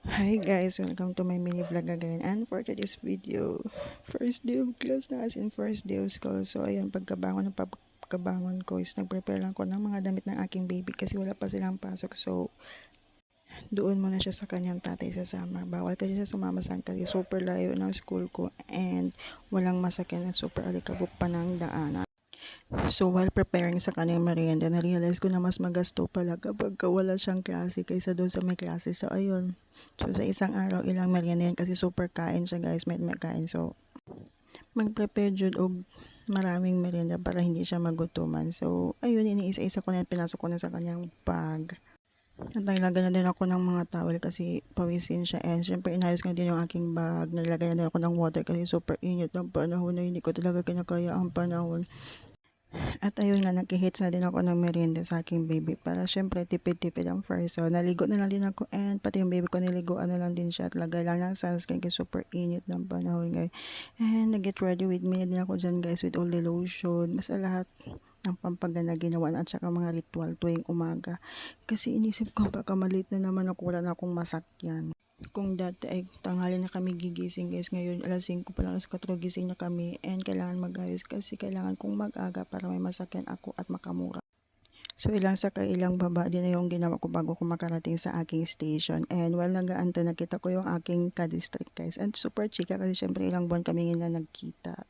Hi guys, welcome to my mini vlog again. And for today's video, first day of class na, as in first day of school. So ayan, pagkabangon ko is nagprepare lang ko ng mga damit ng aking baby kasi wala pa silang pasok. So doon muna siya sa kanyang tatay sasama. Bawal kasi siya sumama saan kasi super layo ng school ko and walang masakyan at super alikabok pa ng daanan. So while preparing sa kanyang merienda, na-realize ko na mas magasto pala kapag wala siyang klase kaysa doon sa may klase. So ayun. So sa isang araw, ilang merienda yan kasi super kain siya guys, may kain. So mag-prepare jud og maraming merienda para hindi siya magutuman. So ayun, iniisa-isa ko na pinasok ko na sa kanyang bag. At naglagay na din ako ng mga towel kasi pawisin siya. And syempre inayos nga din yung aking bag. Naglagay na din ako ng water kasi super init ng panahon na hindi ko talaga kinakaya ang panahon. At ayun nga, nag-hits na din ako ng merienda sa aking baby para syempre tipid-tipid ang first. So, naligo na lang din ako and pati yung baby ko niliguan na lang din siya at lagay lang ng sunscreen kasi super init ng panahon guys. And nag-get ready with me na din ako dyan guys with all the lotion. Basta lahat ng pampagana ginawa at saka mga ritual tuwing umaga. Kasi inisip ko baka malit na naman ako, wala na akong masakyan. Kung dati ay tanghali na kami gigising guys, ngayon alas 5 pa lang, alas 4 gising na kami and kailangan mag-ayos kasi kailangan kong mag-aga para may masakyan ako at makamura. So ilang sakay ilang baba din na yung ginawa ko bago ko makarating sa aking station. And while nag-aantay, nakita ko yung aking ka-district guys. And super chika kasi syempre ilang buwan kami nga nagkita.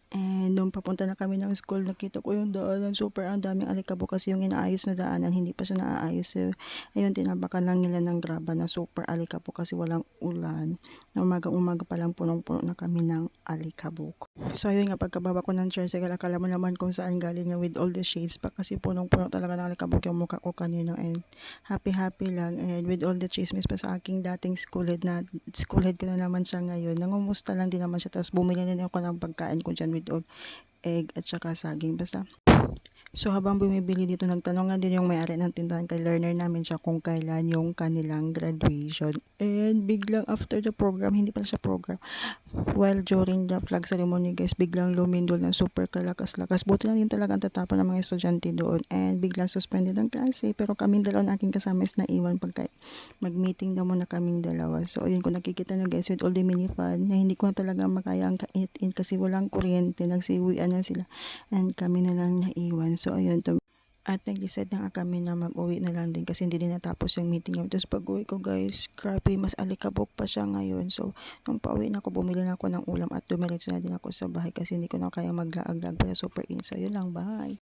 And nung papunta na kami ng school, nakita ko yung daanan. Super ang daming alikabok kasi yung inaayos na daanan, hindi pa siya naaayos. So, ayun, tinabakan lang nila ng graba na super alikabok kasi walang ulan. Na umaga-umaga pa lang punong-puno na kami ng alikabok. So, ayun nga, pagkababa ko ng tricycle, akala mo naman kung saan galing nga with all the shades pa kasi punong-puno talaga ng alikabok yung mukha ko kanino. And happy-happy lang. And with all the chismis pa sa aking dating schoolhead ko na naman siya ngayon. Nangumusta lang din naman siya. Tapos bumili na din ako ng pagkain ko dyan with all egg at saka saging. Basta so habang bumibili dito, nagtanong nga din yung may-ari ng tindahan kay learner namin siya kung kailan yung kanilang graduation. And biglang after the program, hindi pala siya program, while during the flag ceremony guys, biglang lumindol ng super kalakas-lakas. Buti na din talaga ang tatapon ng mga estudyante doon and biglang suspended ang klase. Pero kaming dalawa na aking kasama is naiwan pagka mag-meeting daw muna kaming dalawa. So ayun, kung nakikita nyo guys with all the mini fan na hindi ko na talaga makaya ang kait-in kasi walang kuryente, nagsiuwian na sila and kami na lang naiwan. So ayun, at nag-decide na nga kami na mag-uwi na lang din kasi hindi din natapos yung meeting namin. Tapos pag-uwi ko guys, grabe, mas alikabok pa siya ngayon. So, nung pauwi na ako, bumili na ako ng ulam at dumiretso na din ako sa bahay kasi hindi ko na kaya maglaag-lag pa super in. So, yun lang, bye!